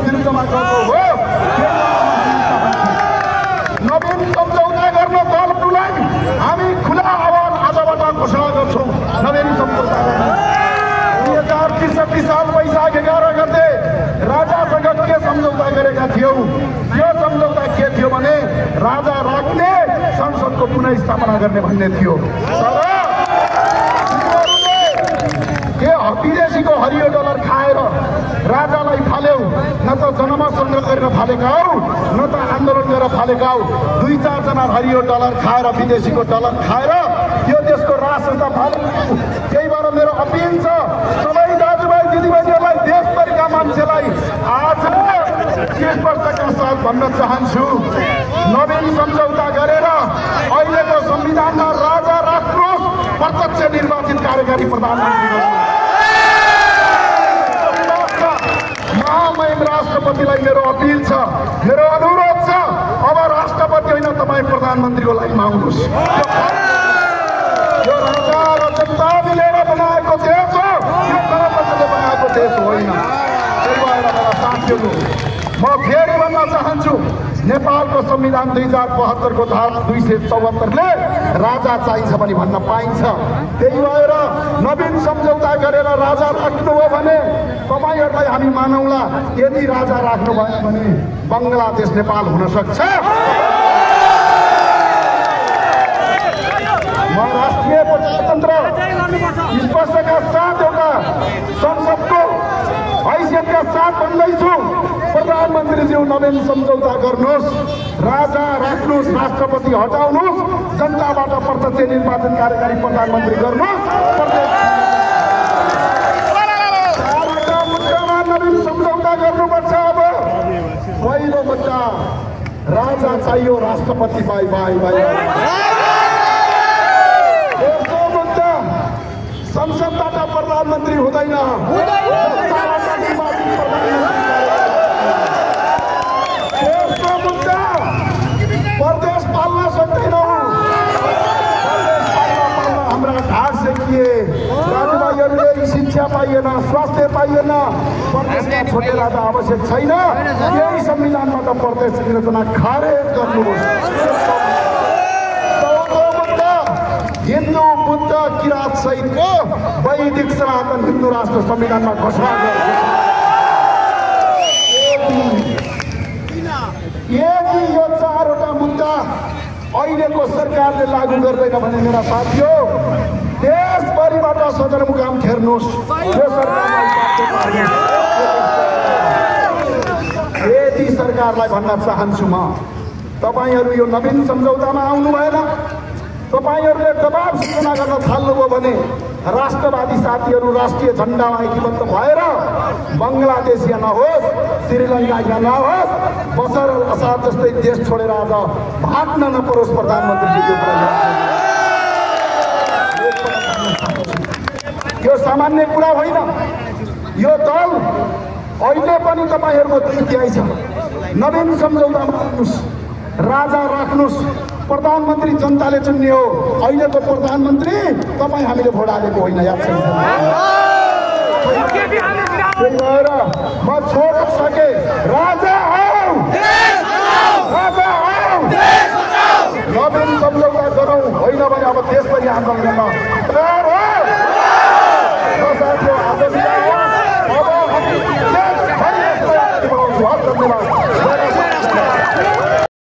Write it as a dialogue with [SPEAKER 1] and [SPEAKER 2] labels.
[SPEAKER 1] विरुद्धमा गर्नु हो। नवीन सम्झौता गर्न दललाई हामी खुला आह्वान आजबाट घोषणा गर्छौँ। नवीन सम्झौता 2063 साल वैशाख 11 गते राजासँग के सम्झौता गरेका थियौ? यो सम्झौता के थियो भने राजा राख्ने संसदको पुनः स्थापना गर्ने भन्ने थियो। के विदेशीको हरियो डलर खाएर राजालाई फाल्यौ? न त जनमत सङ्ग्रह गरेर फालेका हौ, न त आन्दोलन गरेर फालेका हौ। 2-4 जना हरियो डलर खाएर विदेशीको डलर खाएर यो देशको राष्ट्रता फाले। त्यही भएर मेरो अपिल छ सबै दाजुभाइ दिदीबहिनीहरूलाई, देशभरिका मान्छेलाई आज 30 वर्षका साथ भन्न चाहन्छु, नवीन सम्झौता गरेर अहिलेको संविधानमा राजा राख्नुहोस्, प्रत्यक्ष निर्वाचित कार्यकारी प्रधानमन्त्री महामहिम राष्ट्रपतिलाई मेरो अपिल छ, मेरो अनुरोध छ, अब राष्ट्रपति होइन तपाईँ प्रधानमन्त्रीको लाइनमा आउनुहोस्। यो राजा र जनता मिलेर बनाएको देश हो, यो गणतन्त्रले बनाएको देश होइन। त्यही भएर मेरा साथीहरू, म फेरि भन्न चाहन्छु, नेपालको संविधान 2072 को धारा 274ले राजा चाहिन्छ भने भन्न पाइन्छ। त्यही भएर नवीन सम्झौता गरेर राजा राख्नु हो भने तपाईहरुलाई हामी मानौला। यदि राजा राख्नु भयो भने बंगलादेश नेपाल हुन सक्छ। राष्ट्रिय प्रजातन्त्र स्पष्टका साथ एउटा संसदको हैसियतका साथ भन्दैछु, प्रधानमन्त्रीज्यू नवीन सम्झौता गर्नुहोस्, राजा राख्नुहोस्, राष्ट्रपति हटाउनुहोस्, जनताबाट प्रत्यक्ष निर्वाचन कार्यकारी प्रधानमन्त्री गर्नुहोस्। मुद्दामा नवीन सम्झौता गर्नुपर्छ। अब पहिलो मुद्दा राजा चाहियो, राष्ट्रपति बाई बाई बाई। दोस्रो मुद्दा संसदबाट प्रधानमन्त्री हुँदैन, प्रदेश पाल्न सक्दैनौँ। हाम्रा ढाड सेकिए, दाजुभाइहरूले शिक्षा पाइएन, स्वास्थ्य पाइएन, प्रदेशमा छोडेर त आवश्यक छैन। यही संविधानबाट प्रदेश संरचना खारेज गर्नुहोस्। हिन्दू बुद्ध किराँत सहितको वैदिक सनातन हिन्दू राष्ट्र संविधानमा घोषणा गर्नुहोस्। यदि यो चारवटा मुद्दा अहिलेको सरकारले लागू गर्दैन भने मेरा साथीहो, देशभरिबाट सदरमुकाम खेर्नुहोस्। यदि सरकारलाई भन्न चाहन्छु म, तपाईहरु यो नवीन सम्झौतामा आउनु भएन। तपाईहरुले दबाब सिर्जना गर्न थाल्नुभयो भने राष्ट्रवादी साथीहरु राष्ट्रिय झण्डामा ऐक्यबद्ध भएर बंगलादेश या नहोस्, श्रीलङ्का या नहोस्, बसर असाद जस्तै देश छोडेर आज भाग्न नपरोस्। प्रधानमन्त्रीज्यू यो सामान्य कुरा होइन। यो दल अहिले पनि तपाईहरुको 2/3 छ। नवीन सम्झौतामा आउनुहोस्, राजा राख्नुहोस्, प्रधानमन्त्री जनताले चुन्ने हो। अहिलेको प्रधानमन्त्री तपाईँ हामीले भोट हालेको होइन, याद छ। त्यही भएर म छोड्न सके, राजा आऊ, राजा आऊ, नवीन सम्झौता गरौँ, होइन भने अब देशभरि आन्दोलन गर्न